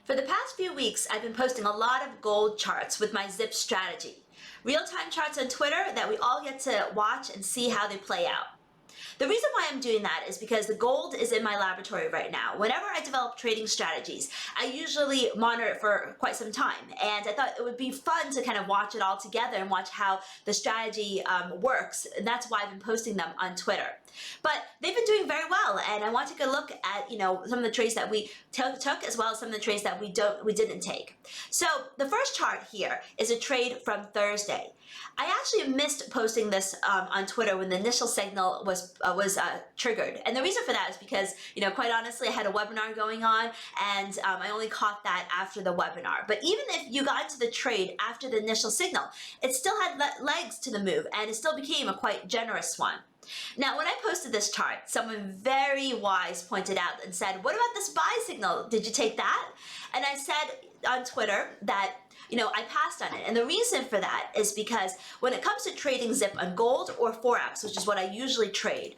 For the past few weeks, I've been posting a lot of gold charts with my ZIP strategy. Real-time charts on Twitter that we all get to watch and see how they play out. The reason why I'm doing that is because the gold is in my laboratory right now. Whenever I develop trading strategies, I usually monitor it for quite some time. And I thought it would be fun to kind of watch it all together and watch how the strategy works. And that's why I've been posting them on Twitter. But they've been doing very well, and I want to take a look at some of the trades that we took, as well as some of the trades that we didn't take. So the first chart here is a trade from Thursday. I actually missed posting this on Twitter when the initial signal was triggered, and the reason for that is because quite honestly, I had a webinar going on, and I only caught that after the webinar. But even if you got into the trade after the initial signal, it still had legs to the move, and it still became a quite generous one. Now, when I posted this chart, someone very wise pointed out and said, "What about this buy signal? Did you take that?" And I said on Twitter that I passed on it. And the reason for that is because when it comes to trading ZIP on gold or Forex, which is what I usually trade,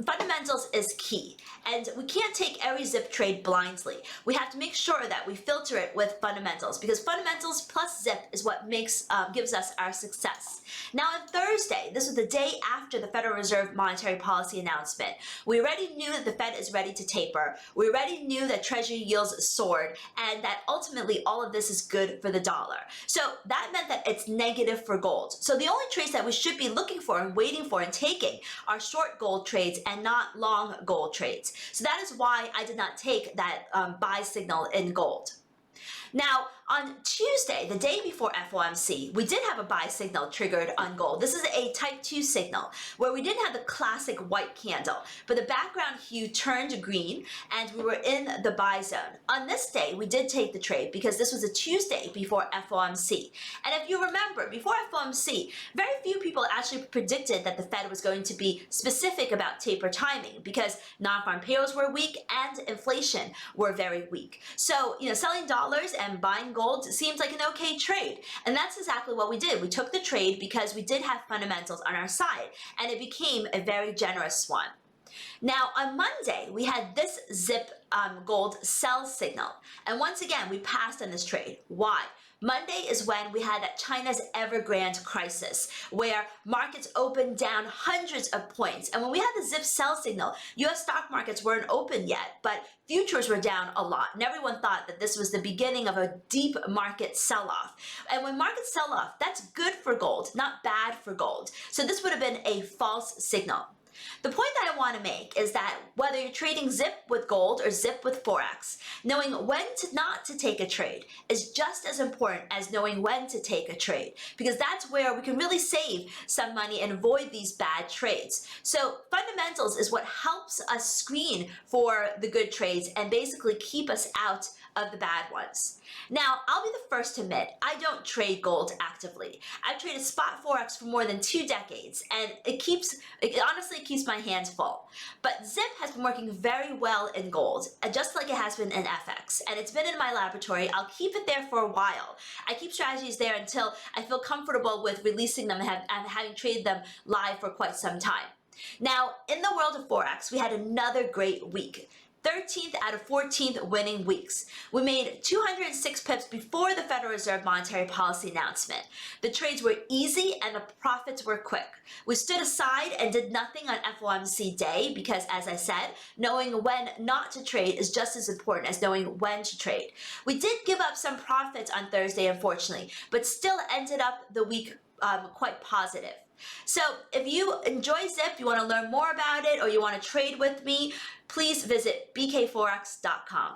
fundamentals is key, and we can't take every ZIP trade blindly. We have to make sure that we filter it with fundamentals, because fundamentals plus ZIP is what gives us our success. Now on Thursday, this was the day after the Federal Reserve monetary policy announcement, we already knew that the Fed is ready to taper. We already knew that Treasury yields soared, and that ultimately all of this is good for the dollar. So that meant that it's negative for gold. So the only trades that we should be looking for and waiting for and taking are short gold trades and not long gold trades. So that is why I did not take that buy signal in gold. Now, on Tuesday, the day before FOMC, we did have a buy signal triggered on gold. This is a type 2 signal where we didn't have the classic white candle, but the background hue turned green and we were in the buy zone. On this day, we did take the trade because this was a Tuesday before FOMC. And if you remember, before FOMC, very few people actually predicted that the Fed was going to be specific about taper timing because non-farm payrolls were weak and inflation were very weak. So, selling dollars and buying gold seems like an okay trade. And that's exactly what we did. We took the trade because we did have fundamentals on our side, and it became a very generous one. Now, on Monday, we had this ZIP gold sell signal. And once again, we passed on this trade. Why? Monday is when we had China's Evergrande crisis, where markets opened down hundreds of points. And when we had the ZIP sell signal, US stock markets weren't open yet, but futures were down a lot. And everyone thought that this was the beginning of a deep market sell-off. And when markets sell off, that's good for gold, not bad for gold. So this would have been a false signal. The point that I want to make is that whether you're trading ZIP with gold or ZIP with Forex, knowing when not to take a trade is just as important as knowing when to take a trade, because that's where we can really save some money and avoid these bad trades. So fundamentals is what helps us screen for the good trades and basically keep us out of the bad ones. Now, I'll be the first to admit, I don't trade gold actively. I've traded spot Forex for more than 2 decades, and it honestly keeps my hands full. But ZIP has been working very well in gold, just like it has been in FX, and it's been in my laboratory. I'll keep it there for a while. I keep strategies there until I feel comfortable with releasing them and having traded them live for quite some time. Now, in the world of Forex, we had another great week. 13th out of 14th winning weeks. We made 206 pips before the Federal Reserve monetary policy announcement. The trades were easy and the profits were quick. We stood aside and did nothing on FOMC day because, as I said, knowing when not to trade is just as important as knowing when to trade. We did give up some profits on Thursday, unfortunately, but still ended up the week quite positive. So if you enjoy ZIP, you want to learn more about it, or you want to trade with me, please visit bkforex.com.